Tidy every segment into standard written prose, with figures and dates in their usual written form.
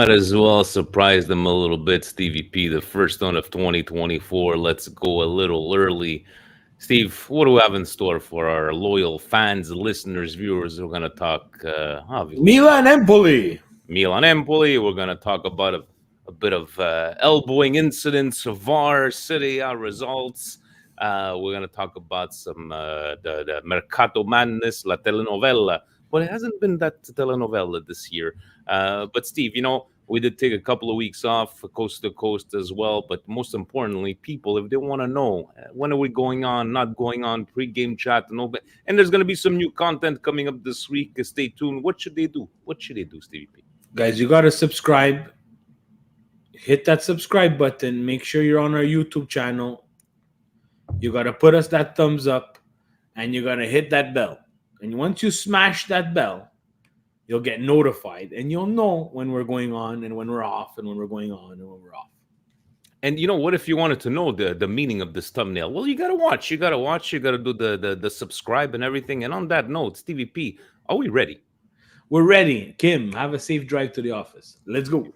Might as well surprise them a little bit, Stevie P. The first one of 2024. Let's go a little early. Steve, what do we have in store for our loyal fans, listeners, viewers? We're going to talk obviously Milan Empoli. Milan Empoli. We're going to talk about a bit of elbowing incidents, VAR, SerieA results. We're going to talk about some the Mercato madness, La Telenovela. But it hasn't been that telenovela this year. But Steve, we did take a couple of weeks off, coast to coast as well. But most importantly, people, if they want to know when are we going on, not going on, pre-game chat, and there's going to be some new content coming up this week. Stay tuned. What should they do? What should they do, Stevie P? Guys, you got to subscribe. Hit that subscribe button. Make sure you're on our YouTube channel. You got to put us that thumbs up, and you got to hit that bell. And once you smash that bell, you'll get notified, and you'll know when we're going on and when we're off, and when we're going on and when we're off. And what if you wanted to know the meaning of this thumbnail? Well, you got to watch. You got to watch. You got to do the subscribe and everything. And on that note, Stevie P, are we ready? We're ready. Kim, have a safe drive to the office. Let's go.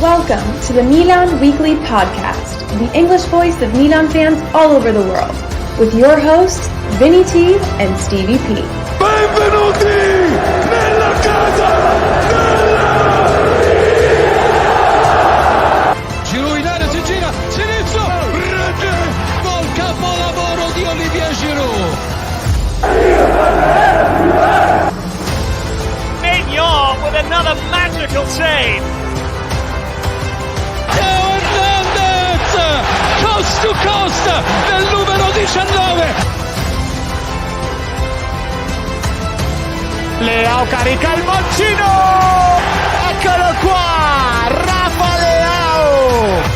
Welcome to the Milan Weekly Podcast, the English voice of Milan fans all over the world, with your hosts, Vinny T and Stevie P. Benvenuti nella casa della Giroud in area, si gira, sinistro, rete, gol, capolavoro di Olivier Giroud. Mignon with another magical save. Coast to coast del numero 19. Leao carica il mancino. Eccolo qua, Rafa Leao.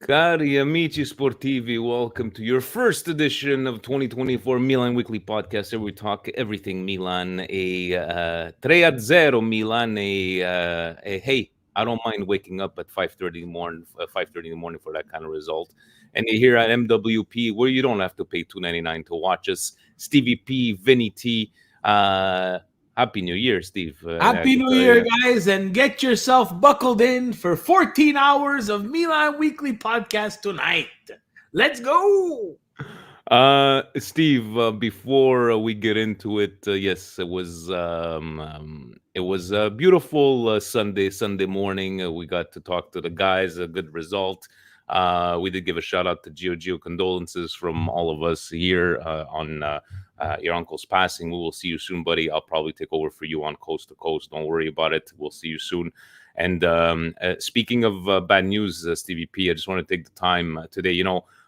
Cari amici sportivi, welcome to your first edition of 2024 Milan Weekly Podcast, where we talk everything Milan, a 3-0 Milan, hey, I don't mind waking up at 5:30 in the morning for that kind of result. And you're here at MWP, where you don't have to pay $2.99 to watch us. Stevie P, Vinny T, Happy New Year, Steve. Happy New Year, guys, and get yourself buckled in for 14 hours of Milan Weekly Podcast tonight. Let's go! Steve, before we get into it, yes, it was a beautiful Sunday morning. We got to talk to the guys, a good result. We did give a shout out to Gio. Condolences from all of us here on your uncle's passing. We will see you soon, buddy. I'll probably take over for you on Coast to Coast. Don't worry about it. We'll see you soon. And speaking of bad news, Stevie P, I just want to take the time today.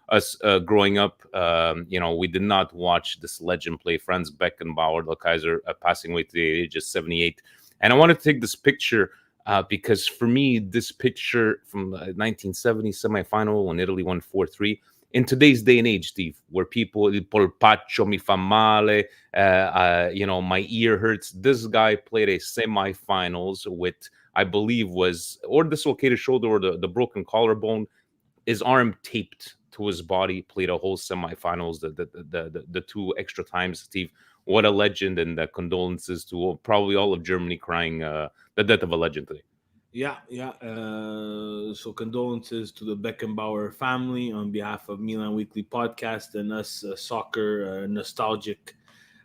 Us growing up, we did not watch this legend play. Franz Beckenbauer, the Kaiser, passing away today at the age of 78. And I wanted to take this picture because for me, this picture from the 1970 semifinal when Italy won 4-3, in today's day and age, Steve, where people, il polpaccio mi fa male, my ear hurts. This guy played a semifinals with, I believe, was or dislocated shoulder or the broken collarbone, his arm taped to his body, played a whole semifinals, the two extra times. Steve, what a legend, and condolences to probably all of Germany crying the death of a legend today. Yeah. So condolences to the Beckenbauer family on behalf of Milan Weekly Podcast and us soccer nostalgic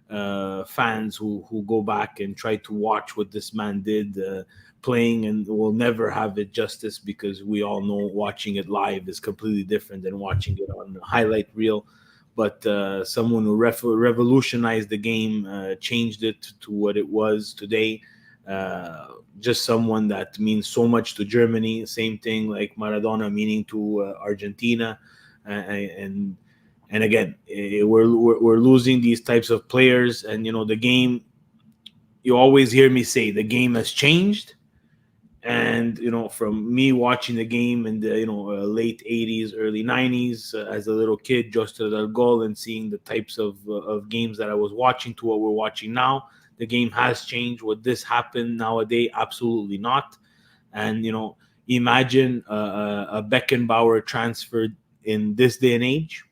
fans who go back and try to watch what this man did playing, and will never have it justice, because we all know watching it live is completely different than watching it on highlight reel. But someone who revolutionized the game, changed it to what it was today. Just someone that means so much to Germany. Same thing like Maradona meaning to Argentina, and again, we're losing these types of players. And the game, you always hear me say, the game has changed. And from me watching the game in the late 80s, early 90s, as a little kid, Giusto del Gol, and seeing the types of games that I was watching to what we're watching now, the game has changed. Would this happen nowadays? Absolutely not. And Imagine a Beckenbauer transferred in this day and age.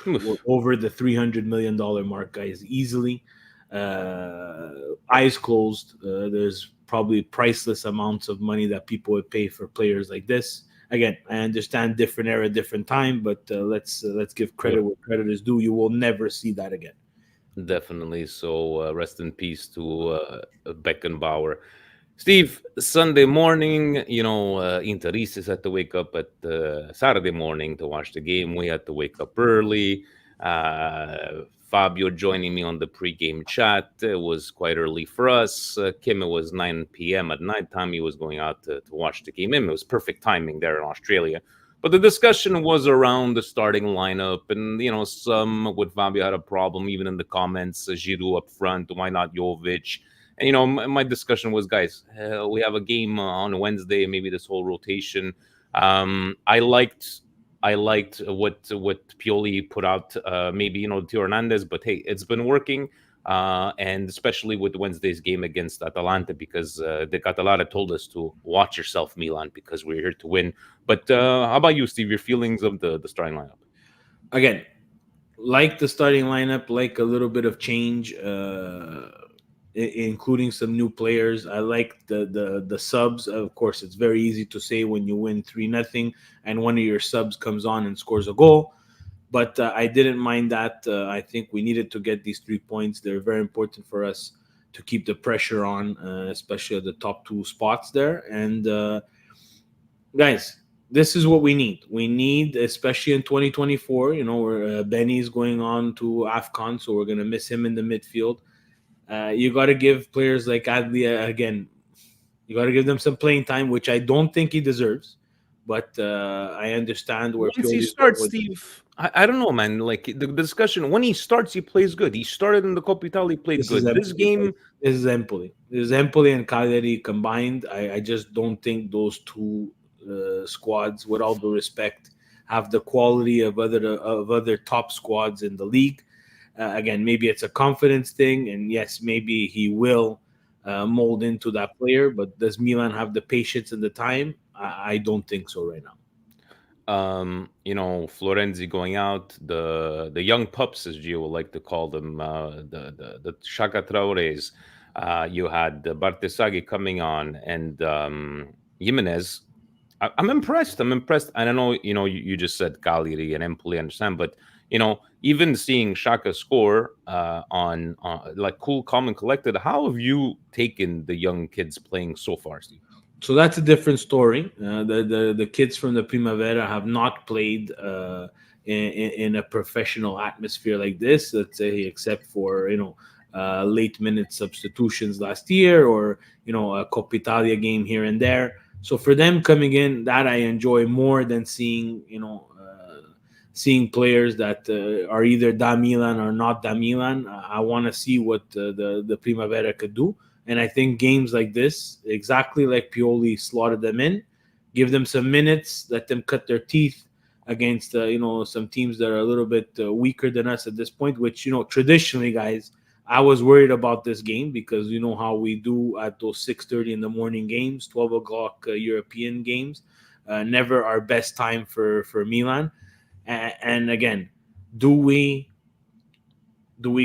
We're over the $300 million mark, guys, easily. Eyes closed. There's probably priceless amounts of money that people would pay for players like this. Again, I understand different era, different time, but let's give credit where credit is due. You will never see that again. Definitely. So rest in peace to Beckenbauer. Steve, Sunday morning, Interistas had to wake up at Saturday morning to watch the game. We had to wake up early. Fabio joining me on the pregame chat. It was quite early for us. Kim, it was 9 p.m. at nighttime. He was going out to watch the game. And it was perfect timing there in Australia. But the discussion was around the starting lineup, and some with Fabio had a problem, even in the comments. Giroud up front, why not Jovic? And my discussion was, guys, we have a game on Wednesday, maybe this whole rotation. I liked what Pioli put out, maybe Tio Hernandez, but hey, it's been working. And especially with Wednesday's game against Atalanta, because the Catalara told us to watch yourself, Milan, because we're here to win. But how about you, Steve? Your feelings of the starting lineup? Again, like the starting lineup, like a little bit of change, including some new players. I like the subs. Of course, it's very easy to say when you win 3-0 and one of your subs comes on and scores a goal. But I didn't mind that. I think we needed to get these 3 points. They're very important for us to keep the pressure on, especially at the top 2 spots there. And guys, this is what we need. We need, especially in 2024, where Benny's going on to AFCON, so we're going to miss him in the midfield. You got to give players like Adlia, again, you got to give them some playing time, which I don't think he deserves. But I understand where once he starts, Steve, I don't know, man. Like the discussion, when he starts, he plays good. He started in the Coppa Italia, he played good. This game, this is Empoli. This is Empoli and Cagliari combined. I just don't think those two squads, with all due respect, have the quality of other top squads in the league. Again, maybe it's a confidence thing, and yes, maybe he will mold into that player. But does Milan have the patience and the time? I don't think so right now. Florenzi going out, the young pups, as Gio would like to call them, the Shaka Traores. You had Bartesaghi coming on, and Jimenez. I'm impressed. I don't know, you just said Cagliari and Empoli, I understand, but even seeing Shaka score on like cool, calm, and collected. How have you taken the young kids playing so far, Steve? So that's a different story. The kids from the Primavera have not played in a professional atmosphere like this, let's say, except for late minute substitutions last year, or a Coppa Italia game here and there. So for them coming in, that I enjoy more than seeing players that are either da Milan or not da Milan. I want to see what the Primavera could do. And I think games like this, exactly like Pioli slotted them in, give them some minutes, let them cut their teeth against some teams that are a little bit weaker than us at this point, which traditionally, guys, I was worried about this game, because you know how we do at those 6:30 in the morning games, 12 o'clock European games, never our best time for Milan. And again, do we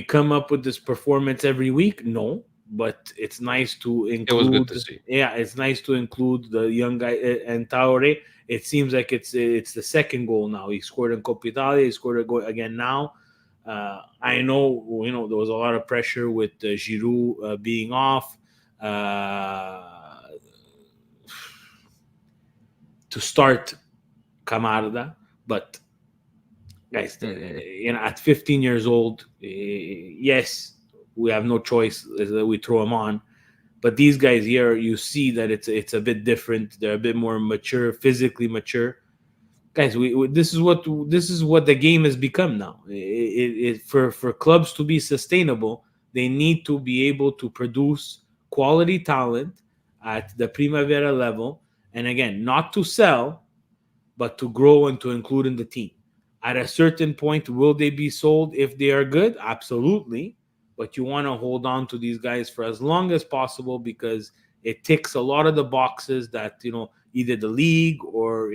come up with this performance every week? No. But it's nice to include. It was good to see. Yeah, it's nice to include the young guy and Traore. It seems like it's the second goal now. He scored in Coppa Italia. He scored a goal again now. I know there was a lot of pressure with Giroud being off to start Camarda, but guys, at 15 years old, yes. We have no choice. We throw them on, but these guys here, you see that it's a bit different. They're a bit more mature, physically mature, guys. This is what the game has become now. For clubs to be sustainable, they need to be able to produce quality talent at the Primavera level, and again, not to sell, but to grow and to include in the team. At a certain point, will they be sold if they are good? Absolutely. But you want to hold on to these guys for as long as possible, because it ticks a lot of the boxes that either the league or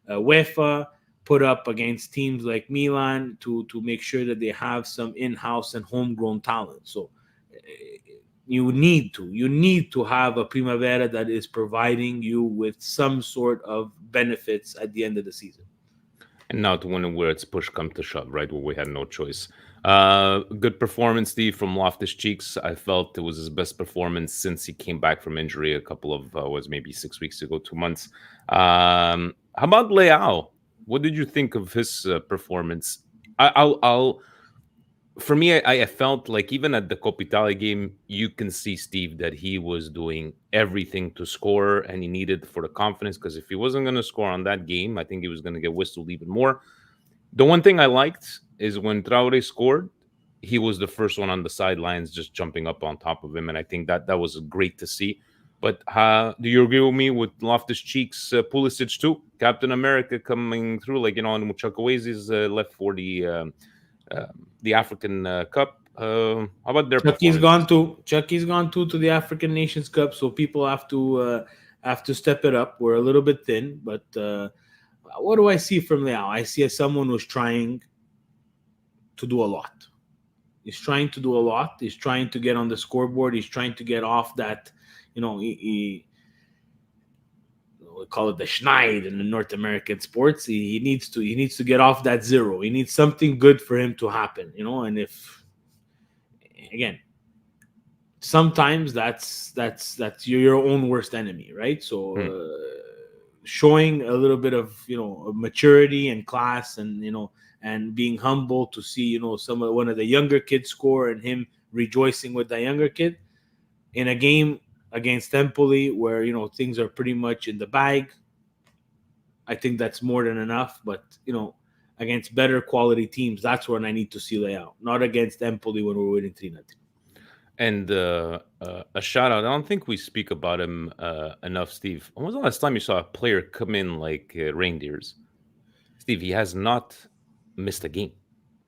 UEFA put up against teams like Milan to make sure that they have some in-house and homegrown talent. So you need to have a Primavera that is providing you with some sort of benefits at the end of the season. And not where it's push come to shove, right? Where we had no choice. Good performance, Steve, from Loftus Cheeks. I felt it was his best performance since he came back from injury a couple of was maybe 6 weeks ago, 2 months. How about Leao? What did you think of his performance? I'll for me, I felt like even at the Coppa Italia game, you can see, Steve, that he was doing everything to score and he needed for the confidence, because if he wasn't going to score on that game, I think he was going to get whistled even more. The one thing I liked is when Traore scored, he was the first one on the sidelines just jumping up on top of him. And I think that was great to see. But do you agree with me with Loftus Cheeks, Pulisic too? Captain America coming through, like, and Muchakwuezi's left for the African Cup. How about their Chucky's performance? gone to the African Nations Cup, so people have to step it up. We're a little bit thin, but what do I see from Leao? I see someone who's trying to do a lot. He's trying to do a lot. He's trying to get on the scoreboard. He's trying to get off that, we call it the schneid in the North American sports. He needs to get off that zero. He needs something good for him to happen, and if, again, sometimes that's your own worst enemy, right? So showing a little bit of maturity and class, and being humble to see one of the younger kids score and him rejoicing with the younger kid in a game against Empoli where things are pretty much in the bag. I think that's more than enough. But against better quality teams, that's when I need to see Leao, not against Empoli when we're winning 3-0. And a shout out. I don't think we speak about him enough, Steve. When was the last time you saw a player come in like reindeers? Steve, he has not missed a game.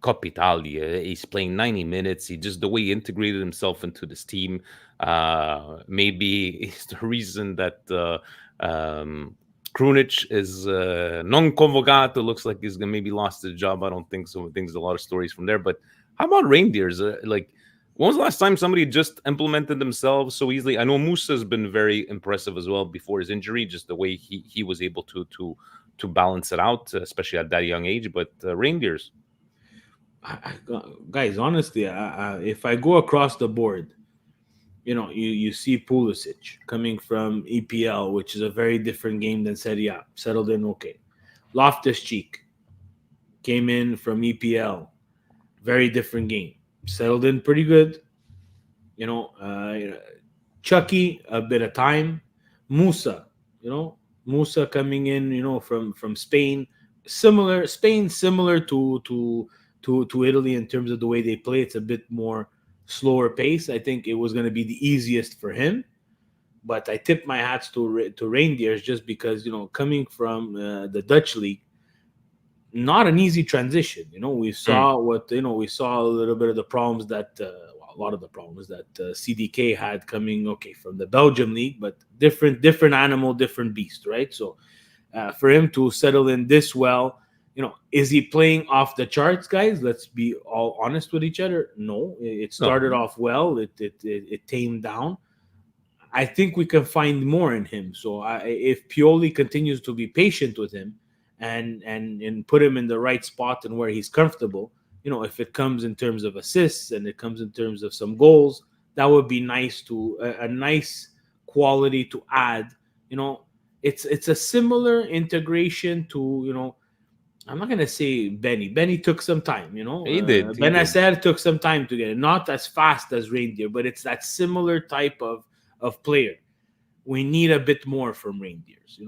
Coppa Italia, he's playing 90 minutes. The way he integrated himself into this team, maybe it's the reason that Krunic is non convocato. Looks like he's gonna maybe lost his job. I don't think so. I think there's a lot of stories from there. But how about reindeers? When was the last time somebody just implemented themselves so easily? I know Musa has been very impressive as well before his injury, just the way he was able to balance it out, especially at that young age. But reindeers. Guys, honestly, if I go across the board, you see Pulisic coming from EPL, which is a very different game than SerieA. Settled in okay. Loftus Cheek came in from EPL, very different game. Settled in pretty good. Chucky, a bit of time. Musa coming in, from Spain. Similar to Italy in terms of the way they play. It's a bit more slower pace. I think it was going to be the easiest for him, but I tip my hats to Reindeers just because coming from the Dutch league, not an easy transition. We saw we saw a little bit of the problems that a lot of the problems that CDK had coming from the Belgium league, but different animal, different beast, right? So for him to settle in this well. Is he playing off the charts, guys? Let's be all honest with each other. No, it started off well. It tamed down. I think we can find more in him. So if Pioli continues to be patient with him and put him in the right spot and where he's comfortable, if it comes in terms of assists and it comes in terms of some goals, that would be nice a nice quality to add. It's a similar integration to I'm not gonna say Benny. Benny took some time, He did. Benacer took some time to get it. Not as fast as Reindeer, but it's that similar type of player. We need a bit more from Reindeers.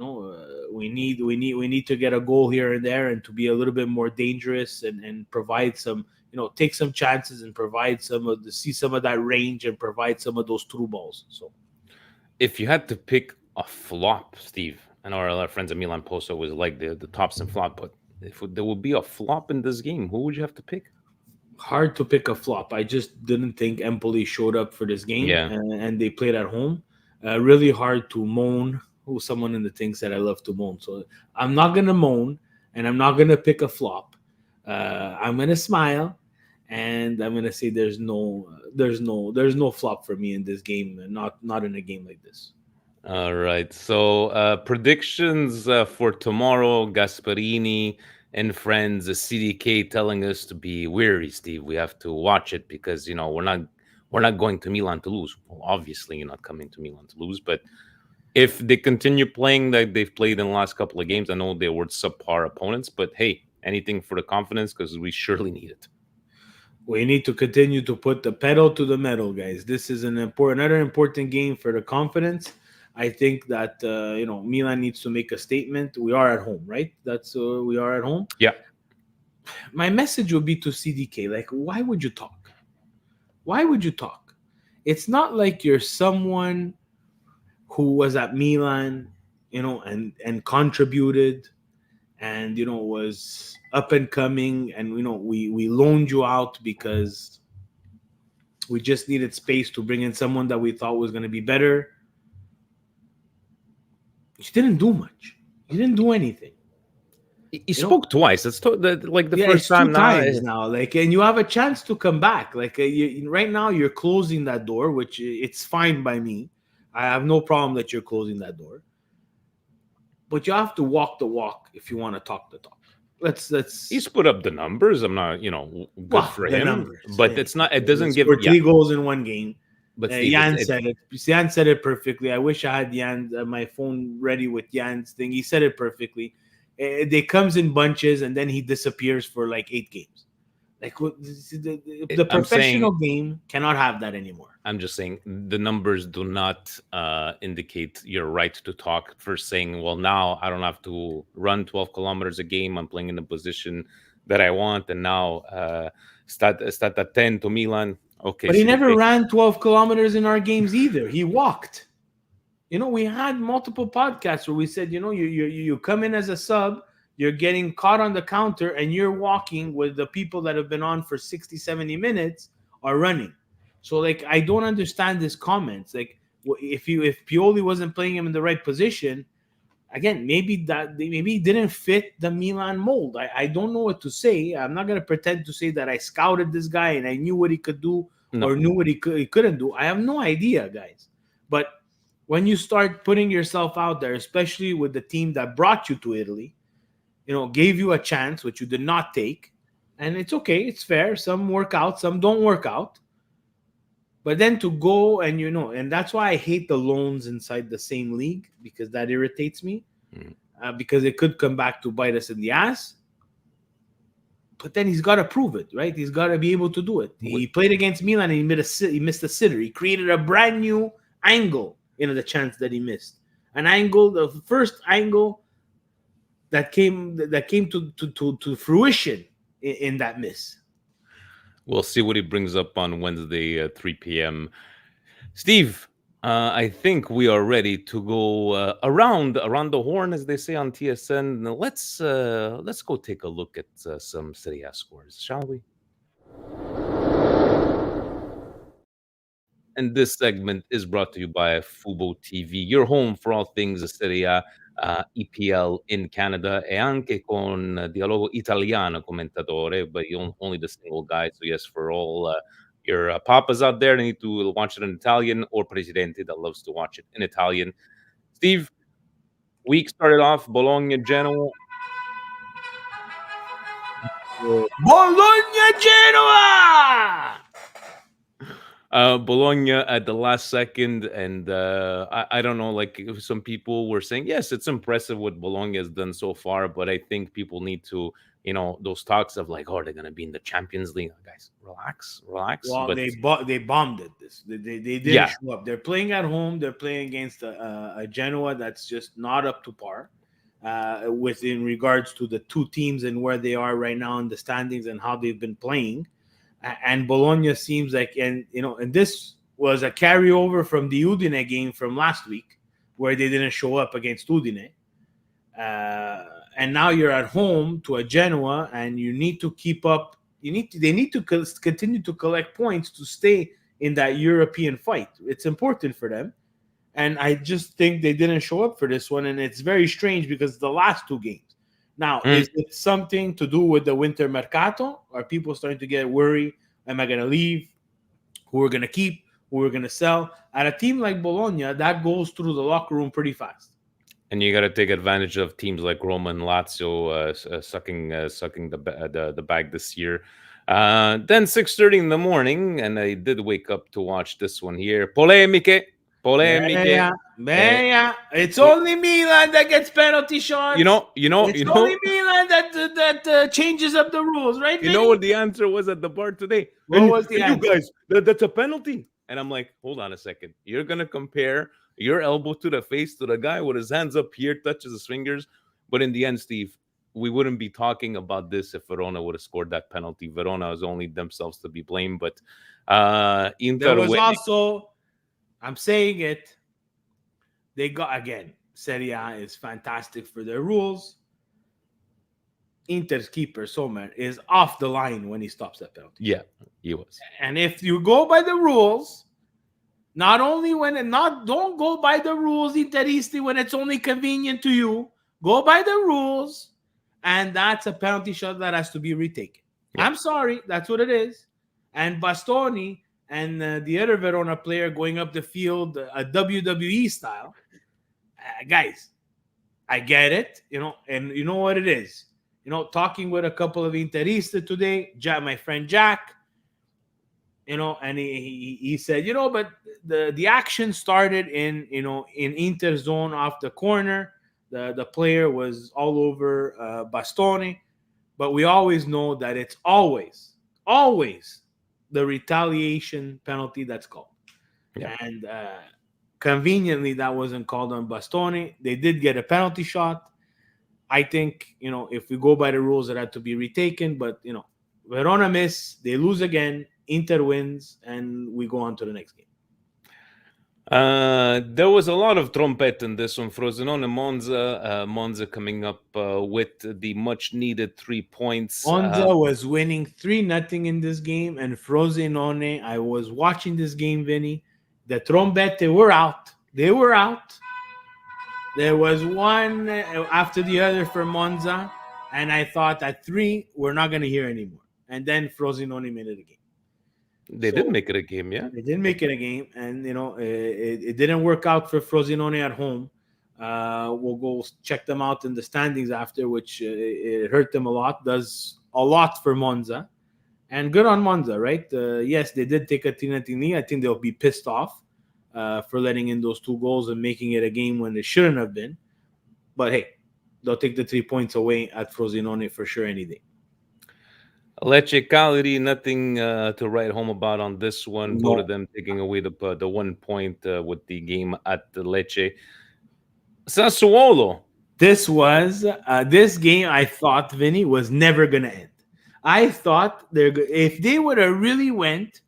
We need to get a goal here and there and to be a little bit more dangerous and provide some, take some chances and provide some of that range and provide some of those through balls. So, if you had to pick a flop, Steve, I know our friends at Milan Post always like the tops and flop, but if there would be a flop in this game, who would you have to pick? Hard to pick a flop. I just didn't think Empoli showed up for this game, and they played at home. Really hard to moan who's someone in the things that I love to moan. So I'm not gonna moan, and I'm not gonna pick a flop. I'm gonna smile, and I'm gonna say there's no flop for me in this game, and not in a game like this. All right. So predictions for tomorrow: Gasparini and friends. CDK telling us to be weary. Steve, we have to watch it because we're not going to Milan to lose. Well, obviously, you're not coming to Milan to lose, but if they continue playing like they've played in the last couple of games, I know they were subpar opponents, but hey, anything for the confidence because we surely need it. We need to continue to put the pedal to the metal, guys. This is another important game for the confidence. I think that Milan needs to make a statement. We are at home, right? That's we are at home. Yeah. My message would be to CDK, like, why would you talk? Why would you talk? It's not like you're someone who was at Milan, and contributed, and was up and coming, and we loaned you out because we just needed space to bring in someone that we thought was going to be better. You didn't do much. You didn't do anything. He spoke twice. That's like the first it's time two now. times now. Like, and you have a chance to come back. Like, right now, you're closing that door, which it's fine by me. I have no problem that you're closing that door. But you have to walk the walk if you want to talk the talk. Let's. He's put up the numbers. I'm not, good for him. Numbers, but it's not. It doesn't give. 3 goals in one game. But Steve, Jan said it. Jan said it perfectly. I wish I had Jan my phone ready with Jan's thing. He said it perfectly. They comes in bunches and then he disappears for like 8 games. Like the professional game cannot have that anymore. I'm just saying the numbers do not indicate your right to talk for saying, well, now I don't have to run 12 kilometers a game. I'm playing in the position that I want. And now start at 10 to Milan. Okay. But he never ran 12 kilometers in our games either. He walked. We had multiple podcasts where we said, you come in as a sub, you're getting caught on the counter, and you're walking with the people that have been on for 60, 70 minutes are running. So, like, I don't understand his comments. Like, if Pioli wasn't playing him in the right position, again, maybe he didn't fit the Milan mold. I don't know what to say. I'm not going to pretend to say that I scouted this guy and I knew what he could do or knew what he couldn't do. I have no idea, guys. But when you start putting yourself out there, especially with the team that brought you to Italy, gave you a chance, which you did not take, and it's okay, it's fair. Some work out, some don't work out. But then to go and, and that's why I hate the loans inside the same league, because that irritates me, because it could come back to bite us in the ass. But then he's got to prove it, right? He's got to be able to do it. He played against Milan and he missed a sitter. He created a brand new angle, the chance that he missed. An angle, the first angle that came to fruition in that miss. We'll see what he brings up on Wednesday at 3 p.m. Steve, I think we are ready to go around the horn, as they say on TSN. Now let's go take a look at some SerieA scores, shall we? And this segment is brought to you by Fubo TV, your home for all things SerieA, EPL in Canada, e anche con dialogo italiano commentatore, but only the single guy. So yes, for all your papas out there, they need to watch it in Italian, or Presidente that loves to watch it in Italian. Steve, week started off Bologna-Genoa. Bologna-Genoa! Bologna at the last second, and I don't know, like some people were saying, yes, it's impressive what Bologna has done so far, but I think people need to, those talks of like, oh, they're going to be in the Champions League. Guys, relax. Well, but they bombed it. They didn't show up. They're playing at home. They're playing against a Genoa that's just not up to par in regards to the two teams and where they are right now in the standings and how they've been playing. And Bologna seems like, and this was a carryover from the Udine game from last week, where they didn't show up against Udine. And now you're at home to a Genoa, and you need to keep up. They need to continue to collect points to stay in that European fight. It's important for them. And I just think they didn't show up for this one. And it's very strange because the last two games. Now, is it something to do with the winter mercato? Are people starting to get worried? Am I going to leave? Who we're going to keep? Who we're going to sell? At a team like Bologna, that goes through the locker room pretty fast. And you got to take advantage of teams like Roma and Lazio sucking the bag this year. Then 6:30 in the morning, and I did wake up to watch this one here. Polemiche. It's only Milan that gets penalty shots. It's only Milan that changes up the rules, right? You know what the answer was at the bar today? What was the answer? You guys, that's a penalty. And I'm like, hold on a second. You're gonna compare your elbow to the face to the guy with his hands up here, touches his fingers. But in the end, Steve, we wouldn't be talking about this if Verona would have scored that penalty. Verona is only themselves to be blamed. But Inter was also, I'm saying it, they got, again, SerieA is fantastic for their rules. Inter's keeper, Sommer, is off the line when he stops that penalty. Yeah, he was. And if you go by the rules, don't go by the rules, Interisti, when it's only convenient to you. Go by the rules, and that's a penalty shot that has to be retaken. Yeah. I'm sorry, that's what it is. And Bastoni and the other Verona player going up the field, a WWE style. Guys, I get it, and you know what it is. Talking with a couple of Interista today, my friend Jack, and he said, but the action started in Inter zone off the corner. The player was all over Bastoni, but we always know that it's always the retaliation penalty that's called. Yeah. And conveniently, that wasn't called on Bastoni. They did get a penalty shot. I think, if we go by the rules, it had to be retaken. But, Verona miss, they lose again, Inter wins, and we go on to the next game. There was a lot of trompette in this one. Frosinone and Monza coming up with the much-needed 3 points. Monza was winning 3-0 in this game, and Frosinone, I was watching this game, Vinny. The trompette were out. They were out. There was one after the other for Monza, and I thought at 3, we're not going to hear anymore. And then Frosinone made it a game. They did make it a game, yeah. They did make it a game, and, it didn't work out for Frosinone at home. We'll go check them out in the standings after, which it hurt them a lot, does a lot for Monza. And good on Monza, right? Yes, they did take a 3-0 lead. I think they'll be pissed off for letting in those 2 goals and making it a game when it shouldn't have been. But hey, they'll take the 3 points away at Frosinone for sure any day. Lecce Cagliari, nothing to write home about on this one. No. Both of them taking away the 1 point with the game at the Lecce. Sassuolo. This game, I thought, Vinny, was never going to end. I thought if they would have really went,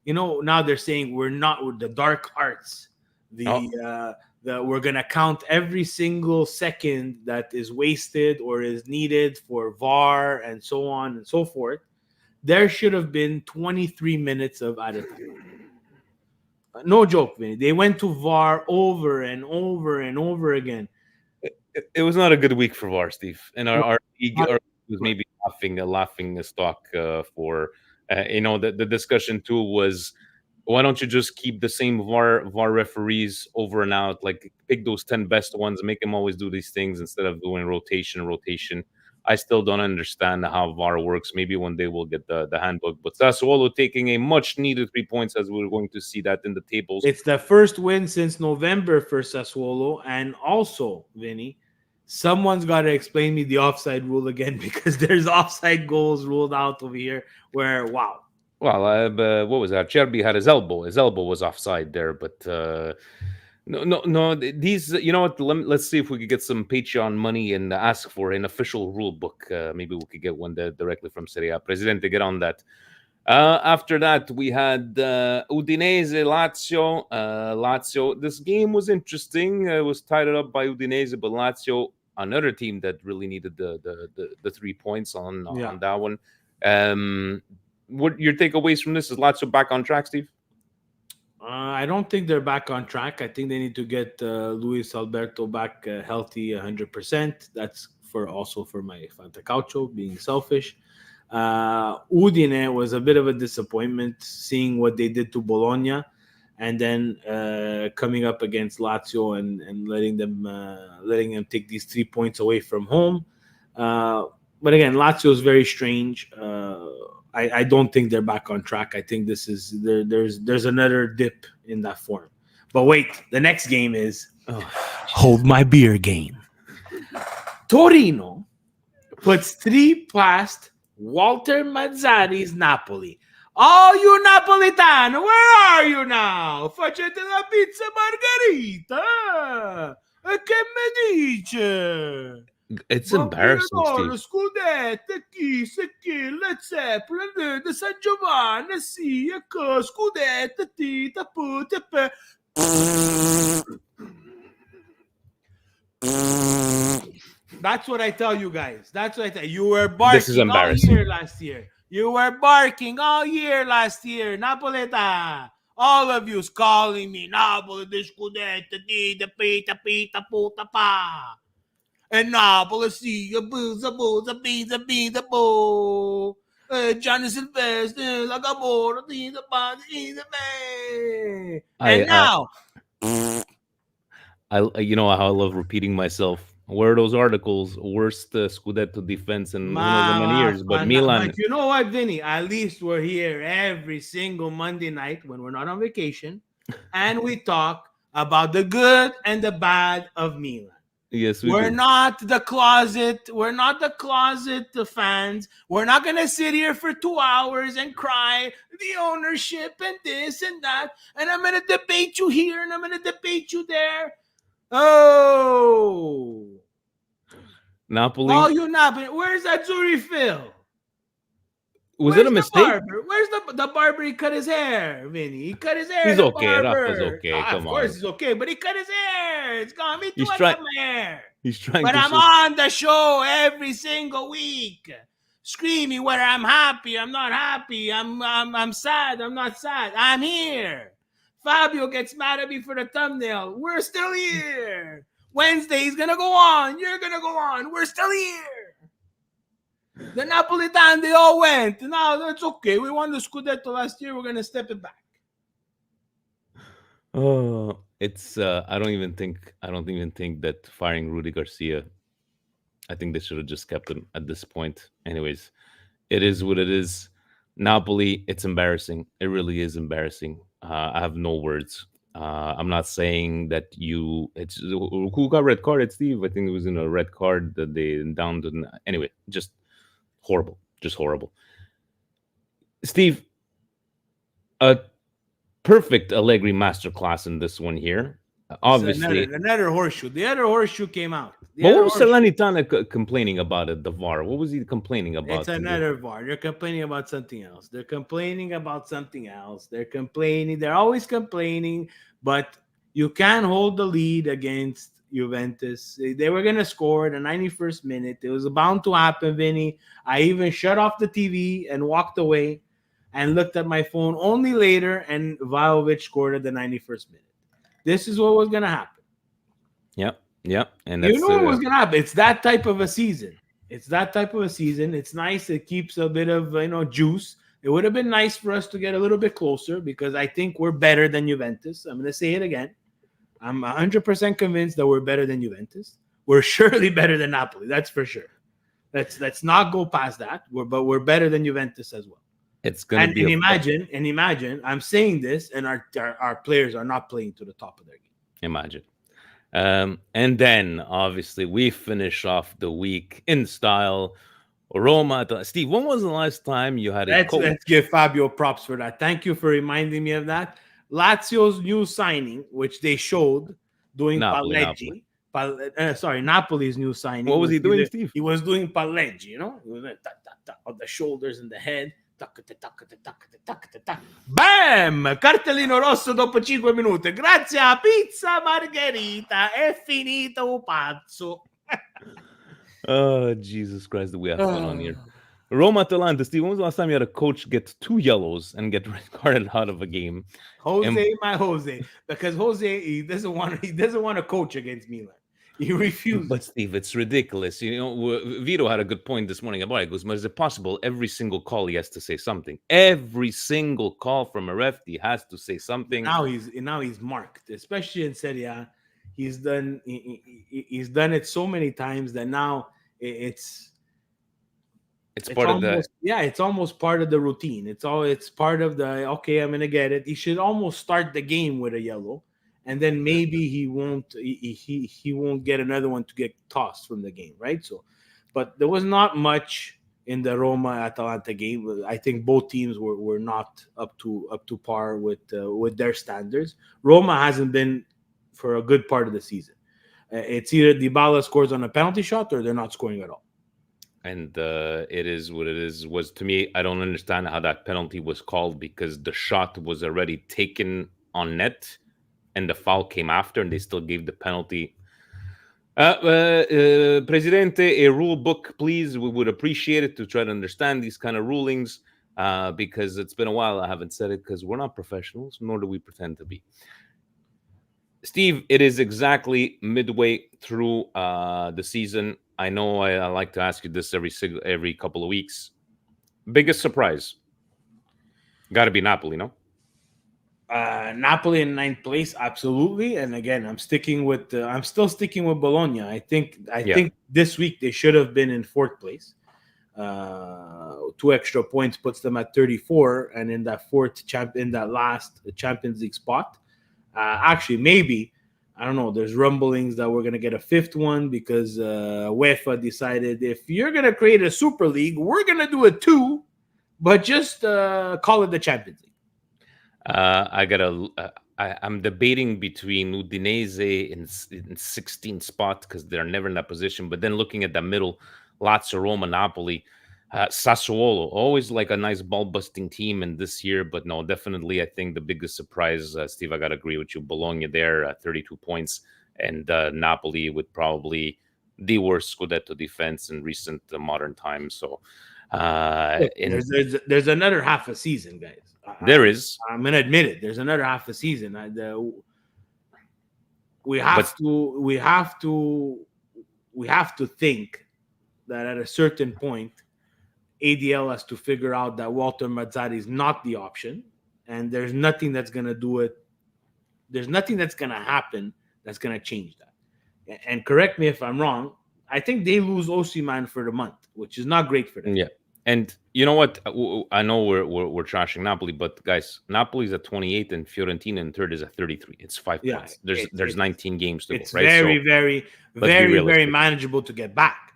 now they're saying we're not with the dark arts. We're going to count every single second that is wasted or is needed for VAR and so on and so forth. There should have been 23 minutes of added time. No joke, Vinny. They went to VAR over and over and over again. It was not a good week for VAR, Steve. And our league was maybe laughing stock for, the discussion too was, why don't you just keep the same VAR referees over and out? Like, pick those 10 best ones, make them always do these things instead of doing rotation. I still don't understand how VAR works. Maybe one day we'll get the handbook. But Sassuolo taking a much-needed 3 points, as we're going to see that in the tables. It's the first win since November for Sassuolo. And also, Vinny, someone's got to explain me the offside rule again, because there's offside goals ruled out over here where, wow. Well, what was that? Cherby had his elbow. His elbow was offside there, but no. These, what? Let's see if we could get some Patreon money and ask for an official rule book. Maybe we could get one directly from SerieA. Presidente, get on that. After that, we had Udinese, Lazio. Lazio. This game was interesting. It was tied up by Udinese, but Lazio, another team that really needed the 3 points on that one. What your takeaways from this? Is Lazio back on track, Steve? I don't think they're back on track. I think they need to get Luis Alberto back healthy 100%. That's also for my Fantacalcio, being selfish. Udine was a bit of a disappointment seeing what they did to Bologna, and then coming up against Lazio and letting them take these 3 points away from home. But again, Lazio is very strange. I don't think they're back on track. I think this is there's another dip in that form. But wait, the next game is hold my beer game. Torino puts 3 past Walter Mazzari's Napoli. Oh, you Napolitano, where are you now? Facete la pizza margherita. E che mi dice? It's embarrassing, Steve. Scudetto, chi, Led Zeppelin, the San Giovanni, sì, ecco, Scudetto, tita, puta, pe. That's what I tell you guys. That's what I tell you. You were This is barking all embarrassing. year last year. You were barking all year last year. Napoleta. All of you's calling me. Napoli, the Scudetto, tita, pita, puta, pa. And Napoli, see, a booza, pizza, boo. Johnny Sylvester, like a board, and now, you know how I love repeating myself. Where are those articles? Worst Scudetto defense in one of the many years. But Milan. But you know what, Vinny? At least we're here every single Monday night when we're not on vacation, and we talk about the good and the bad of Milan. Yes, we're not the closet. We're not the closet fans. We're not gonna sit here for 2 hours and cry the ownership and this and that. And I'm gonna debate you here and I'm gonna debate you there. Oh, Napoli. Oh, you Napoli. Where's that Zuri Phil? Was it a mistake? Where's the barber? He cut his hair, Vinny. He cut his hair. He's okay. Rafa's okay. Come Of course he's okay, but he cut his hair. It's gone. Me too. I cut my hair. He's trying. But I'm on the show every single week, screaming whether I'm happy, I'm not happy, I'm sad, I'm not sad. I'm here. Fabio gets mad at me for the thumbnail. We're still here. Wednesday he's gonna go on. You're gonna go on. We're still here. The Napolitan, they all went. No, that's okay. We won the Scudetto last year. We're gonna step it back. Oh, it's. I don't even think that firing Rudy Garcia. I think they should have just kept him at this point. Anyways, it is what it is. Napoli, it's embarrassing. It really is embarrassing. I have no words. I'm not saying that it's who got red card. It's Steve. I think it was in a red card that they downed. Anyway, just horrible. Just horrible. Steve, a perfect Allegri masterclass in this one here. Obviously, another horseshoe. The other horseshoe came out. What was Salernitana complaining about it? The VAR. What was he complaining about? It's another VAR. They're complaining about something else. They're always complaining, but you can't hold the lead against Juventus. They were going to score in the 91st minute. It was bound to happen, Vinny. I even shut off the TV and walked away and looked at my phone only later, and Vlahovic scored at the 91st minute. This is what was going to happen. Yep. And you know what was going to happen. It's that type of a season. It's nice. It keeps a bit of, juice. It would have been nice for us to get a little bit closer because I think we're better than Juventus. I'm going to say it again. I'm 100% convinced that we're better than Juventus. We're surely better than Napoli. That's for sure. Let's not go past that. But we're better than Juventus as well. It's going to be imagine I'm saying this and our players are not playing to the top of their game. Imagine. And then obviously we finish off the week in style. Roma. Steve, when was the last time you had a coach? Let's give Fabio props for that. Thank you for reminding me of that. Lazio's new signing, which they showed doing Palleggi. Napoli's new signing. What was he doing, Steve? He was doing Palleggi, He was on the shoulders and the head. Bam! Cartellino rosso dopo 5 minuti. Grazie a pizza margherita è finito pazzo. Oh, Jesus Christ, that we have fun on here. Roma Atalanta, Steve, when was the last time you had a coach get 2 yellows and get red carded out of a game? Jose, my Jose, because Jose he doesn't want to coach against Milan. He refuses. But Steve, it's ridiculous. Vito had a good point this morning about it. He goes, but is it possible every single call he has to say something? Every single call from a ref, he has to say something. Now he's marked, especially in SerieA. He's done it so many times that now it's part of the it's almost part of the routine. It's part of the okay, I'm gonna get it. He should almost start the game with a yellow, and then maybe he won't get another one to get tossed from the game, right? So, but there was not much in the Roma Atalanta game. I think both teams were not up to par with their standards. Roma hasn't been for a good part of the season. It's either Dybala scores on a penalty shot or they're not scoring at all. And it is what it is. Was to me, I don't understand how that penalty was called because the shot was already taken on net, and the foul came after, and they still gave the penalty. Presidente, a rule book, please. We would appreciate it to try to understand these kind of rulings because it's been a while I haven't said it because we're not professionals, nor do we pretend to be. Steve, it is exactly midway through the season. I know I like to ask you this every couple of weeks. Biggest surprise? Got to be Napoli, no? Napoli in 9th place, absolutely. And again, I'm still sticking with Bologna. I think this week they should have been in 4th place. 2 extra points puts them at 34, and in that last Champions League spot. Actually, maybe, I don't know, there's rumblings that we're going to get a 5th one because UEFA decided if you're going to create a Super League, we're going to do it too, but just call it the Champions League. I'm debating between Udinese in 16th spot because they're never in that position, but then looking at the middle, Lazio, Roma, Napoli, Sassuolo, always like a nice ball-busting team in this year, but no, definitely I think the biggest surprise, Steve, I got to agree with you, Bologna there, 32 points, and Napoli with probably the worst Scudetto defense in recent modern times. So there's another half a season, guys. There is. I'm going to admit it. There's another half a season. We have to think that at a certain point, ADL has to figure out that Walter Mazzarri is not the option, and there's nothing that's going to do it. There's nothing that's going to happen that's going to change that. And correct me if I'm wrong. I think they lose Osimhen for the month, which is not great for them. Yeah. And you know what? I know we're trashing Napoli, but guys, Napoli's at 28 and Fiorentina in 3rd is at 33. It's 5 points. There's 19 games to go. It's right? very manageable to get back.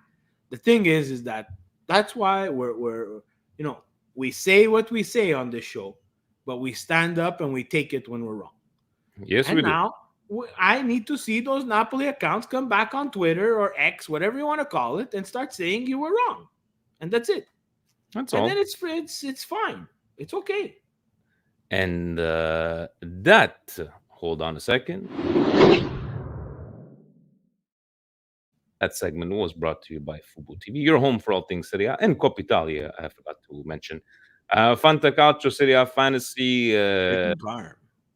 The thing is that that's why we say what we say on this show, but we stand up and we take it when we're wrong. Yes, and we do. Now I need to see those Napoli accounts come back on Twitter or X, whatever you want to call it, and start saying you were wrong, and that's it. That's all. And then it's fine. It's okay. And hold on a second. That segment was brought to you by Fubu TV, your home for all things Serie A, and Coppa Italia, I forgot to mention. Fantacalcio, Serie A Fantasy.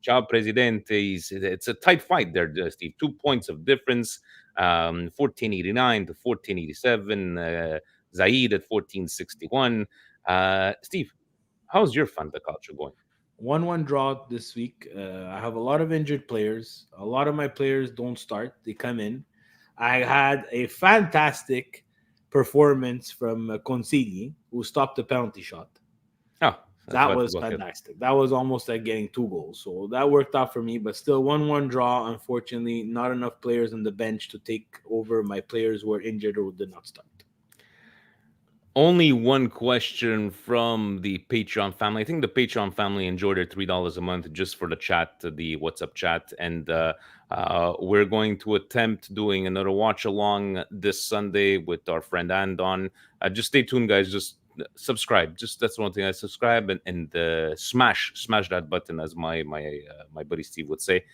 Ciao, Presidente. It's a tight fight there, Steve. 2 points of difference, 1489 to 1487. Zaid at 1461. Steve, how's your Fantacalcio going? 1-1 draw this week. I have a lot of injured players. A lot of my players don't start. They come in. I had a fantastic performance from Consigli, who stopped the penalty shot. Oh, that was fantastic. That was almost like getting 2 goals. So that worked out for me, but still 1-1 draw. Unfortunately, not enough players on the bench to take over my players who were injured or did not start. Only one question from the Patreon family. I think the Patreon family enjoyed their $3 a month just for the chat, the WhatsApp chat. And we're going to attempt doing another watch along this Sunday with our friend Andon. Just stay tuned, guys. Just subscribe. Just that's one thing. I subscribe and smash that button, as my buddy Steve would say.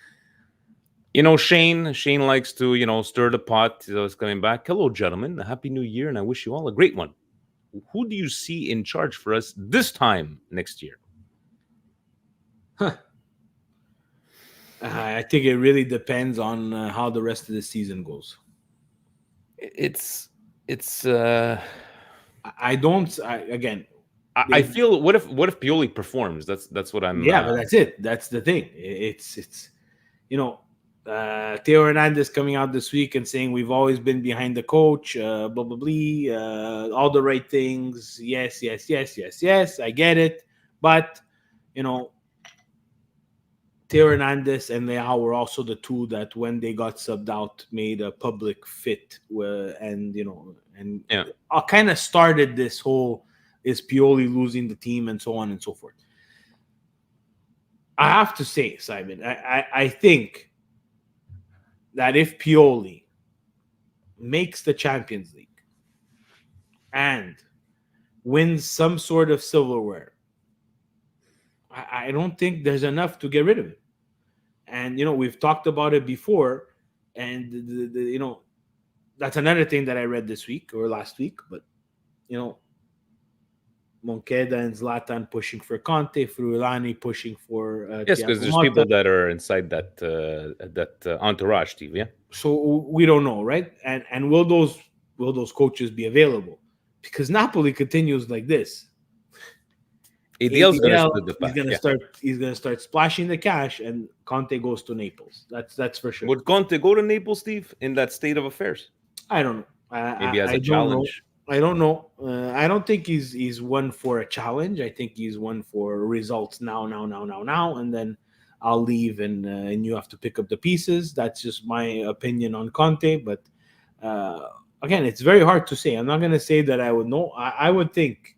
Shane likes to, stir the pot. He's always coming back. Hello, gentlemen. Happy New Year, and I wish you all a great one. who do you see in charge for us this time next year? I think it really depends on how the rest of the season goes. It's I don't. Again, I feel what if Pioli performs? That's what I'm. yeah, but that's it. That's the thing. It's you know, Theo Hernandez coming out this week and saying we've always been behind the coach, blah blah blah, all the right things. Yes, yes, yes, yes, yes. I get it, but you know, Theo Hernandez and Leao were also the two that, when they got subbed out, made a public fit, and Yeah. kind of started this whole is Pioli losing the team and so on and so forth. I have to say, Simon, I think that if Pioli makes the Champions League and wins some sort of silverware, I don't think there's enough to get rid of it. And, we've talked about it before. And, that's another thing that I read this week or last week. But, Moncada and Zlatan pushing for Conte, Fruilani pushing for yes, because Thiago there's Motta. people that are inside that entourage, Steve. Yeah. So we don't know, right? And will those coaches be available? Because Napoli continues like this. ADL's He's gonna start splashing the cash, and Conte goes to Naples. That's for sure. Would Conte go to Naples, Steve, in that state of affairs? I don't know. Maybe as a don't challenge. know. I don't know. I don't think he's one for a challenge. I think he's one for results now, and then I'll leave, and you have to pick up the pieces. That's just my opinion on Conte. But again, it's very hard to say. I'm not going to say that I would know. I would think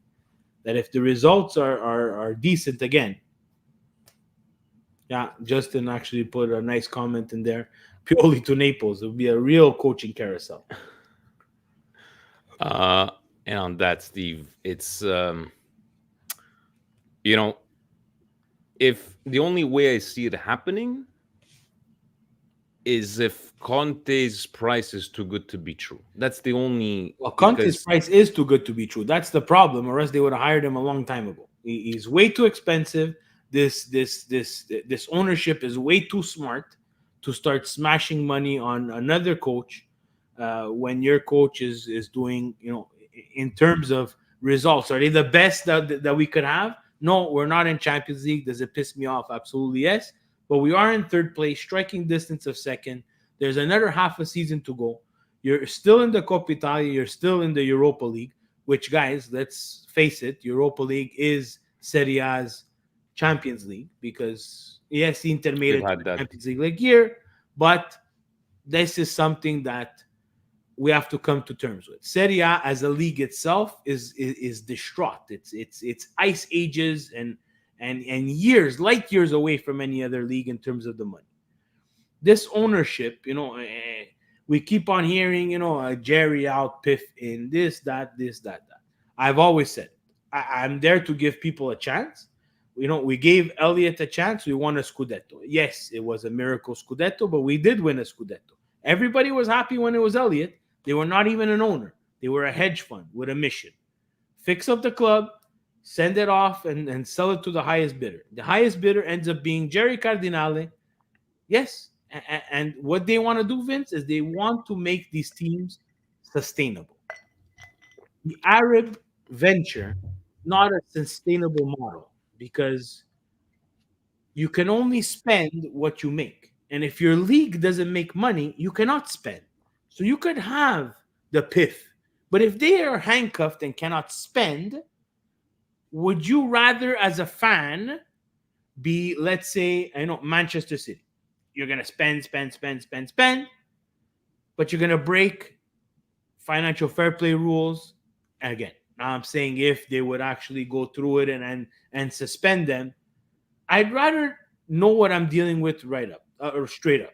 that if the results are decent again, yeah, Justin actually put a nice comment in there. Pioli to Naples, it would be a real coaching carousel. And on that, Steve, it's if the only way I see it happening is if Conte's price is too good to be true. That's the only. Well, Conte's price is too good to be true. That's the problem, or else they would have hired him a long time ago. He's way too expensive. This ownership is way too smart to start smashing money on another coach when your coach is doing, in terms of results. Are they the best that we could have? No, we're not in Champions League. Does it piss me off? Absolutely yes. But we are in third place, striking distance of second. There's another half a season to go. You're still in the Coppa Italia. You're still in the Europa League, which, guys, let's face it, Europa League is SerieA's Champions League, because, yes, Inter made it to the Champions League like year, but this is something that we have to come to terms with. SerieA as a league itself is distraught. It's ice ages and years, light years away from any other league in terms of the money. This ownership, we keep on hearing, Jerry out, Piff in, this, that. I've always said, I'm there to give people a chance. We gave Elliott a chance. We won a Scudetto. Yes, it was a miracle Scudetto, but we did win a Scudetto. Everybody was happy when it was Elliott. They were not even an owner. They were a hedge fund with a mission. Fix up the club, send it off, and sell it to the highest bidder. The highest bidder ends up being Jerry Cardinale. Yes, and what they want to do, Vince, is they want to make these teams sustainable. The Arab venture, not a sustainable model, because you can only spend what you make. And if your league doesn't make money, you cannot spend. So you could have the PIF, but if they are handcuffed and cannot spend, would you rather, as a fan, be, let's say, Manchester City? You're going to spend, but you're going to break financial fair play rules. Again, now I'm saying if they would actually go through it and suspend them, I'd rather know what I'm dealing with right up or straight up.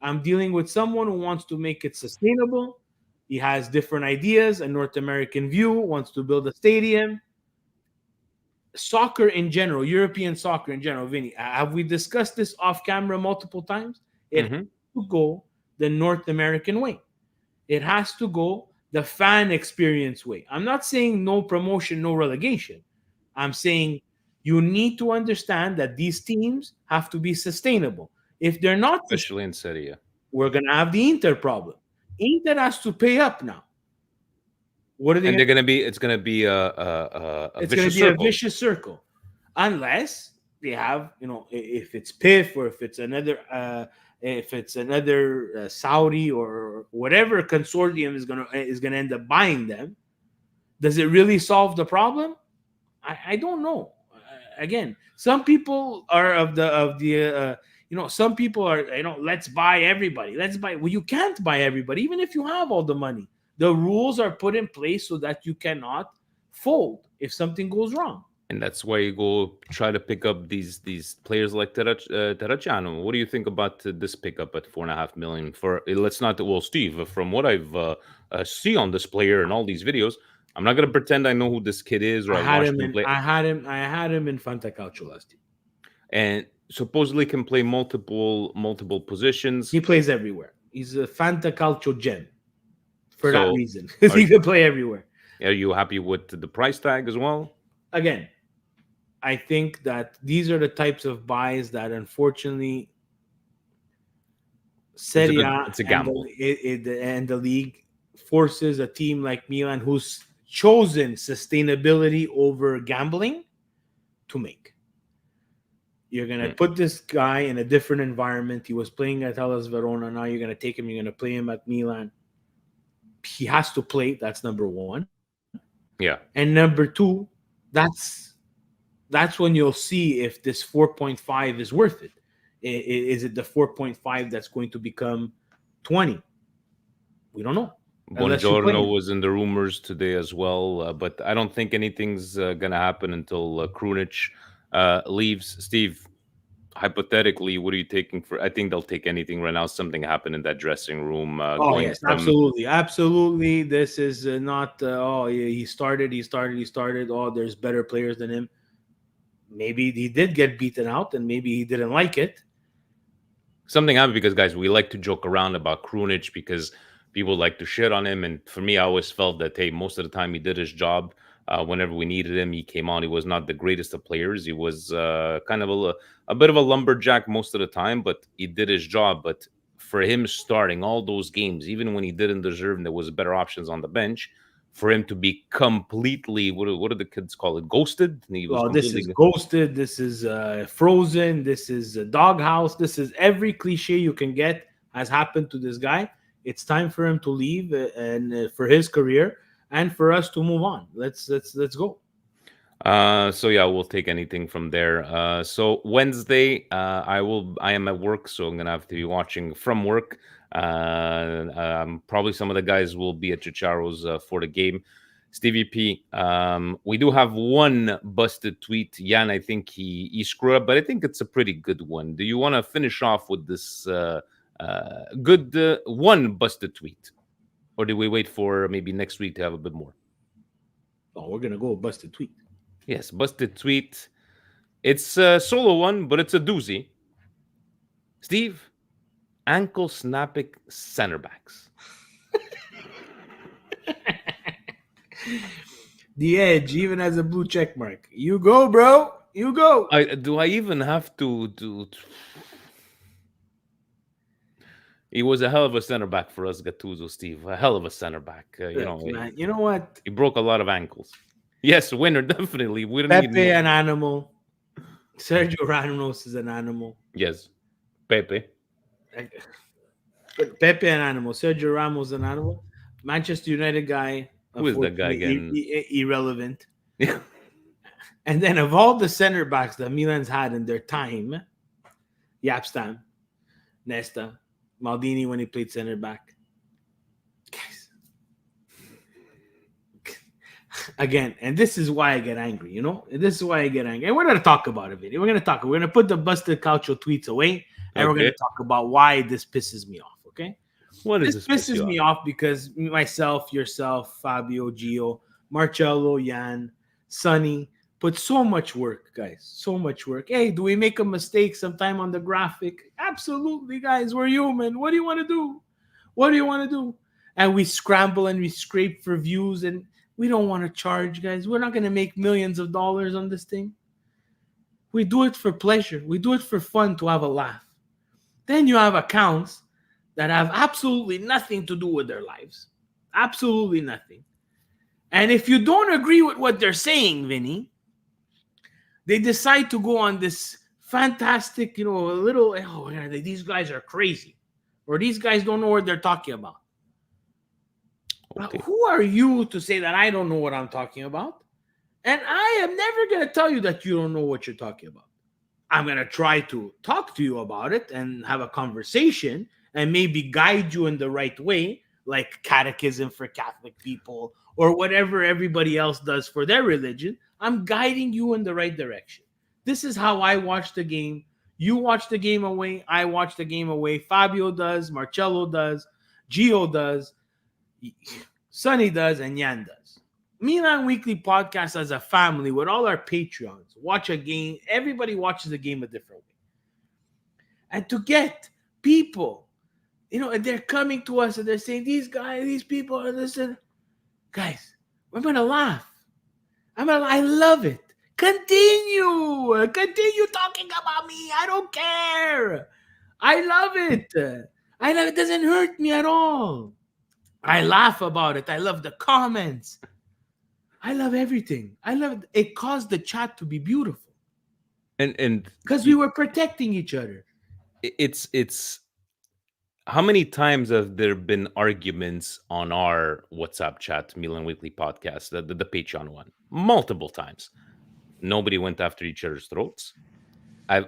I'm dealing with someone who wants to make it sustainable. He has different ideas, a North American view, wants to build a stadium. Soccer in general, European soccer in general, Vinny, have we discussed this off camera multiple times? It has to go the North American way. It has to go the fan experience way. I'm not saying no promotion, no relegation. I'm saying you need to understand that these teams have to be sustainable. If they're not, especially in SerieA. we're going to have the Inter problem. Inter has to pay up now. What are they? And they're gonna be. It's gonna be a It's going vicious to be a circle. vicious circle, unless they have, if it's PIF or if it's another Saudi or whatever consortium is gonna end up buying them. Does it really solve the problem? I don't know. Again, some people are some people are, let's buy everybody. Let's buy. Well, you can't buy everybody, even if you have all the money. The rules are put in place so that you cannot fold if something goes wrong. And that's why you go try to pick up these players like Terracciano. What do you think about this pickup at 4.5 million? Let's not. Well, Steve, from what I've see on this player and all these videos, I'm not gonna pretend I know who this kid is or I I had watched him him in. play. I had him in Fantacalcio last year. And supposedly can play multiple positions. He plays everywhere. He's a Fantacalcio gem for that So, reason, because he can play everywhere. Are you happy with the price tag as well? Again, I think that these are the types of buys that, unfortunately, SerieA it's a gamble. and the league forces a team like Milan, who's chosen sustainability over gambling, to make. You're going to put this guy in a different environment. He was playing at Hellas Verona. Now you're going to take him. You're going to play him at Milan. He has to play. That's number one. Yeah. And number two, that's when you'll see if this 4.5 is worth it. Is it the 4.5 that's going to become 20? We don't know. Buongiorno was in the rumors today as well, but I don't think anything's going to happen until Krunic leaves. Steve, hypothetically, what are you taking for? I think they'll take anything right now. Something happened in that dressing room. Yes, absolutely. This is not. He started. Oh, there's better players than him. Maybe he did get beaten out, and maybe he didn't like it. Something happened because, guys, we like to joke around about Krunic because people like to shit on him. And for me, I always felt that, hey, most of the time he did his job. Whenever we needed him, he came on. He was not the greatest of players. He was kind of a bit of a lumberjack most of the time, but he did his job. But for him starting all those games, even when he didn't deserve and there was better options on the bench, for him to be completely, what do the kids call it, ghosted? This is ghosted. This is frozen. This is a doghouse. This is every cliche you can get has happened to this guy. It's time for him to leave and for his career and for us to move on. Let's go. So yeah, we'll take anything from there. So Wednesday, I am at work, so I'm gonna have to be watching from work. Probably some of the guys will be at Chicharo's for the game. Stevie P, we do have one busted tweet. Jan, I think he screwed up, but I think it's a pretty good one. Do you want to finish off with this good one busted tweet, or do we wait for maybe next week to have a bit more? Oh, we're gonna go busted tweet. Yes, busted tweet. It's a solo one, but it's a doozy. Steve, ankle snapping center backs. The Edge even has a blue check mark. You go, bro. You go. Do I even have to? He was a hell of a center back for us, Gattuso, Steve. A hell of a center back. You know what? He broke a lot of ankles. Yes, winner, definitely. We Pepe, an animal. Sergio Ramos is an animal. Yes, Pepe. Pepe, an animal. Sergio Ramos, an animal. Manchester United guy. Who is that guy again? Irrelevant. And then of all the center backs that Milan's had in their time, Yapstam, Nesta, Maldini when he played center back. Guys. Again, and this is why I get angry, This is why I get angry. And we're going to talk about it, Vinny. We're going to put the busted Calcio tweets away, and we're going to talk about why this pisses me off, okay? This pisses me off because myself, yourself, Fabio, Gio, Marcello, Jan, Sonny put so much work, guys. So much work. Hey, do we make a mistake sometime on the graphic? Absolutely, guys. We're human. What do you want to do? and we scramble and we scrape for views, and we don't want to charge, guys. We're not going to make millions of dollars on this thing. We do it for pleasure. We do it for fun, to have a laugh. Then you have accounts that have absolutely nothing to do with their lives. Absolutely nothing. And if you don't agree with what they're saying, Vinny, they decide to go on this fantastic, these guys are crazy. Or these guys don't know what they're talking about. Okay. Who are you to say that I don't know what I'm talking about? And I am never going to tell you that you don't know what you're talking about. I'm going to try to talk to you about it and have a conversation and maybe guide you in the right way, like catechism for Catholic people or whatever everybody else does for their religion. I'm guiding you in the right direction. This is how I watch the game. You watch the game away. I watch the game away. Fabio does. Marcello does. Gio does. Sonny does. And Yan does. Milan Weekly Podcast as a family with all our Patreons. Watch a game. Everybody watches the game a different way. And to get people, and they're coming to us and they're saying, these people are listening. Guys, we're going to laugh. I love it. Continue talking about me. I don't care. I love it. It doesn't hurt me at all. I laugh about it. I love the comments. I love everything. It caused the chat to be beautiful. And because we were protecting each other. It's how many times have there been arguments on our WhatsApp chat, Milan Weekly Podcast, the Patreon one? Multiple times. Nobody went after each other's throats.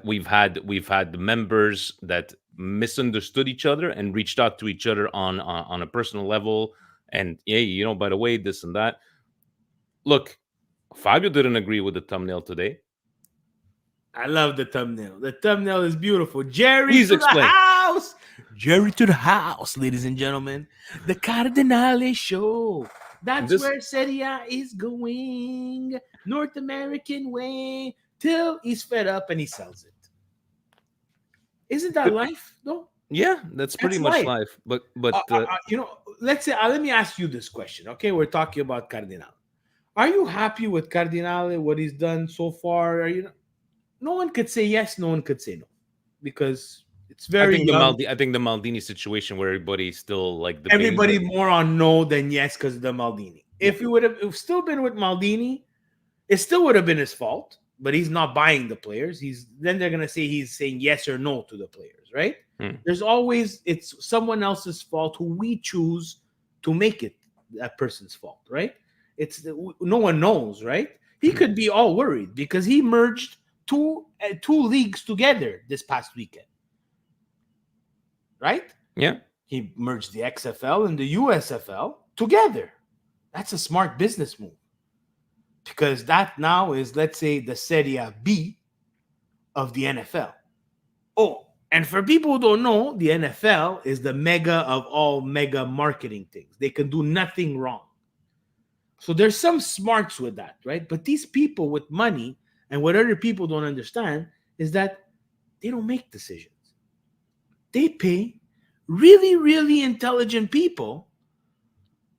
We've had the members that misunderstood each other and reached out to each other on a personal level. And hey, by the way, this and that. Look, Fabio didn't agree with the thumbnail today. I love the thumbnail. The thumbnail is beautiful. Jerry Please to explain. the house. Jerry to the house, ladies and gentlemen. The Cardinale Show. That's where SerieA is going. North American way. Till he's fed up and he sells it. Isn't that life, though? Yeah, that's pretty much life. But let's say, let me ask you this question. Okay, we're talking about Cardinale. Are you happy with Cardinale, what he's done so far? No one could say yes, no one could say no, because it's very. I think the Maldini situation where everybody's still like everybody more on no than yes because of the Maldini. If he would have still been with Maldini, it still would have been his fault. But he's not buying the players. Then they're gonna say he's saying yes or no to the players, right? There's always it's someone else's fault who we choose to make it that person's fault, right? It's no one knows, right? He could be all worried because he merged two leagues together this past weekend, right? Yeah, he merged the XFL and the USFL together. That's a smart business move because that now is, let's say, the Serie B of the NFL. Oh, and for people who don't know, the NFL is the mega of all mega marketing things. They can do nothing wrong. So there's some smarts with that, right? But these people with money, and what other people don't understand, is that they don't make decisions. They pay really, really intelligent people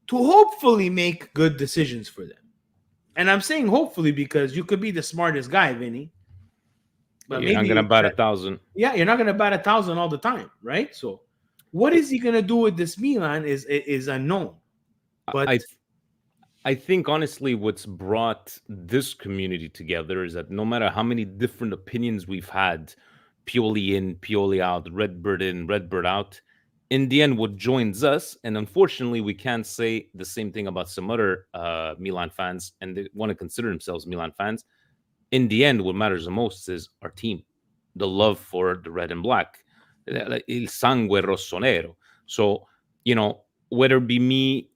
to hopefully make good decisions for them. And I'm saying hopefully because you could be the smartest guy, Vinny. But you're not going to bat 1,000. Yeah, you're not going to bat 1,000 all the time, right? So what is he going to do with this Milan is unknown. But I think, honestly, what's brought this community together is that no matter how many different opinions we've had, Pioli in, Pioli out, Redbird in, Redbird out, in the end, what joins us, and unfortunately, we can't say the same thing about some other Milan fans, and they want to consider themselves Milan fans. In the end, what matters the most is our team, the love for the red and black, il sangue rosso nero. So, whether it be me,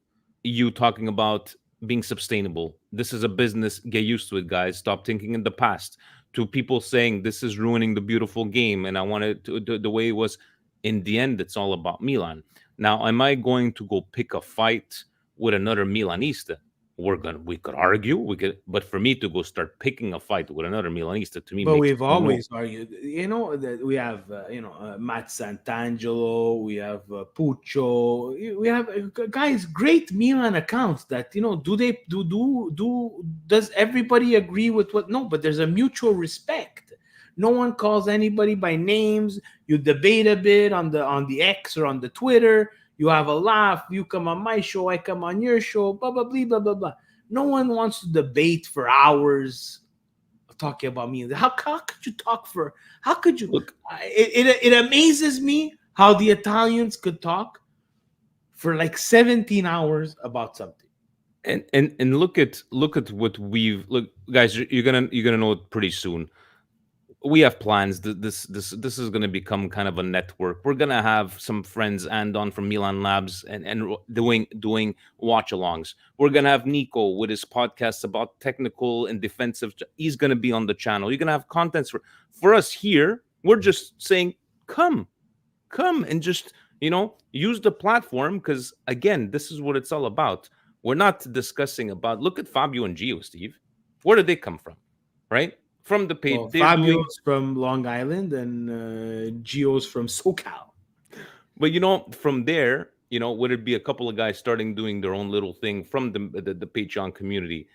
you talking about being sustainable. This is a business. Get used to it, guys. Stop thinking in the past. To people saying this is ruining the beautiful game, and I want it to the way it was. In the end, it's all about Milan. Now, am I going to go pick a fight with another Milanista? we could argue, but for me to go start picking a fight with another Milanista, to me But makes we've no. always argued, that we have, Matt Santangelo, we have Puccio, we have guys, great Milan accounts that, does everybody agree with what? No, but there's a mutual respect. No one calls anybody by names. You debate a bit on the X or on the Twitter. You have a laugh. You come on my show, I come on your show, blah, blah, blah, blah, blah, blah. No one wants to debate for hours talking about me. How could you talk for? How could you? Look, it amazes me how the Italians could talk for like 17 hours about something. And look at what look, guys. You're gonna know it pretty soon. We have plans. This is going to become kind of a network. We're gonna have some friends and on from Milan Labs and doing watch alongs. We're gonna have Nico with his podcast about technical and defensive. He's gonna be on the channel. You're gonna have contents for us here. We're just saying, come and just use the platform, because again, this is what it's all about. We're not discussing about. Look at Fabio and Gio, Steve. Where did they come from? Right. From the page, well, Fabio's from Long Island and Gio's from SoCal. But from there, would it be a couple of guys starting doing their own little thing from the Patreon community,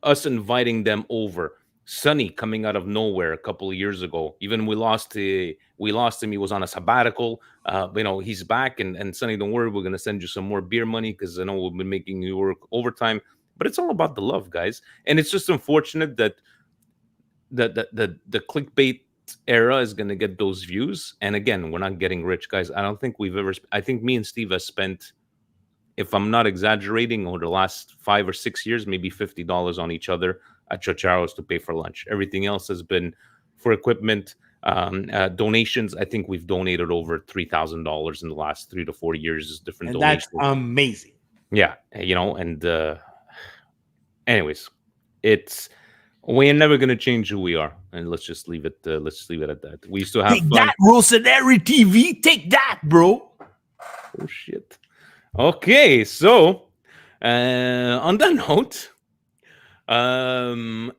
us inviting them over. Sonny coming out of nowhere a couple of years ago. Even we lost him. He was on a sabbatical. He's back, and Sonny, don't worry, we're gonna send you some more beer money, because I know we've been making you work overtime. But it's all about the love, guys, and it's just unfortunate that the clickbait era is going to get those views. And again, we're not getting rich, guys. I don't think we've ever I think me and Steve have spent, if I'm not exaggerating, over the last 5 or 6 years, maybe $50 on each other at Chocharo's to pay for lunch. Everything else has been for equipment, donations. I think we've donated over $3,000 in the last 3 to 4 years. Different and donations. That's amazing. Yeah, and anyways, we're never gonna change who we are, and let's just leave it. Let's just leave it at that. We used to have Take fun. that, Rossoneri TV. Take that, bro. Oh shit. Okay, so on that note,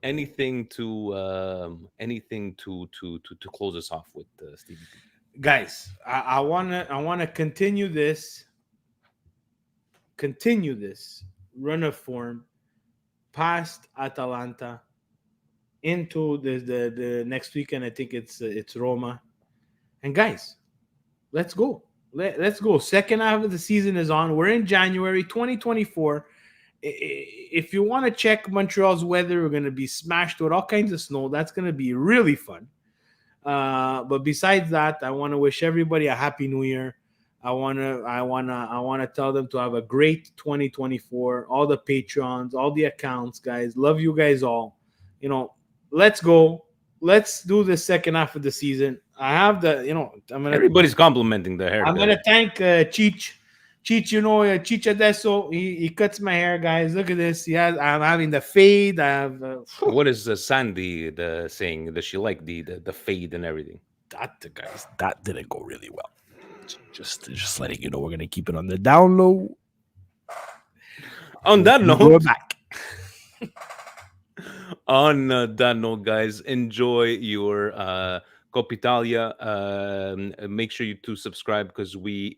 anything to close us off with, Stevie? Guys, I wanna continue this run of form past Atalanta into the next weekend. I think it's Roma. And guys, let's go. Let's go. Second half of the season is on. We're in January 2024. If you want to check Montreal's weather, we're going to be smashed with all kinds of snow. That's going to be really fun. But besides that, I want to wish everybody a happy New Year. I wanna tell them to have a great 2024. All the patrons, all the accounts, guys. Love you guys all. Let's go. Let's do the second half of the season. I have Everybody's complimenting the hair. I'm gonna thank Cheech. Cheech, Cheech adesso. He cuts my hair, guys. Look at this. I'm having the fade. I have. What is Sandy saying? Does she like the fade and everything? That didn't go really well. Just letting you know, we're gonna keep it on the down low. On that note, we're back. On that note, guys, enjoy your Coppa Italia. Make sure you to subscribe, because we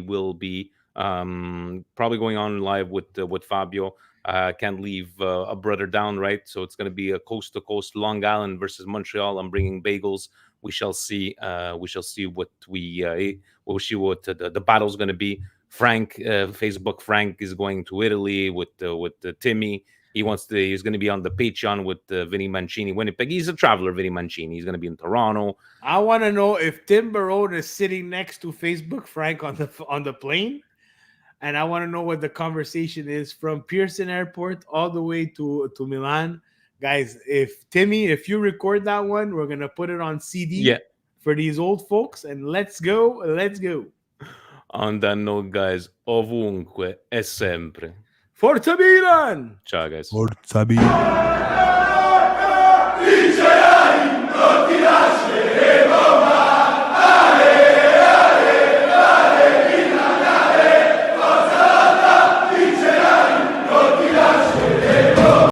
will be probably going on live with Fabio. Can't leave a brother down, right? So it's going to be a coast to coast, Long Island versus Montreal. I'm bringing bagels. We shall see. We shall see what we'll see what the battle's going to be. Frank, Facebook Frank, is going to Italy with Timmy. He's going to be on the Patreon with Vinny Mancini, Winnipeg. He's a traveler, Vinny Mancini. He's going to be in Toronto. I want to know if Tim Barone is sitting next to Facebook Frank on the plane, and I want to know what the conversation is from Pearson Airport all the way to Milan. Guys, if you record that one, we're going to put it on CD for these old folks, and let's go. On that note, guys, ovunque e sempre. Forza Milan! Ciao, guys. Forza Milan!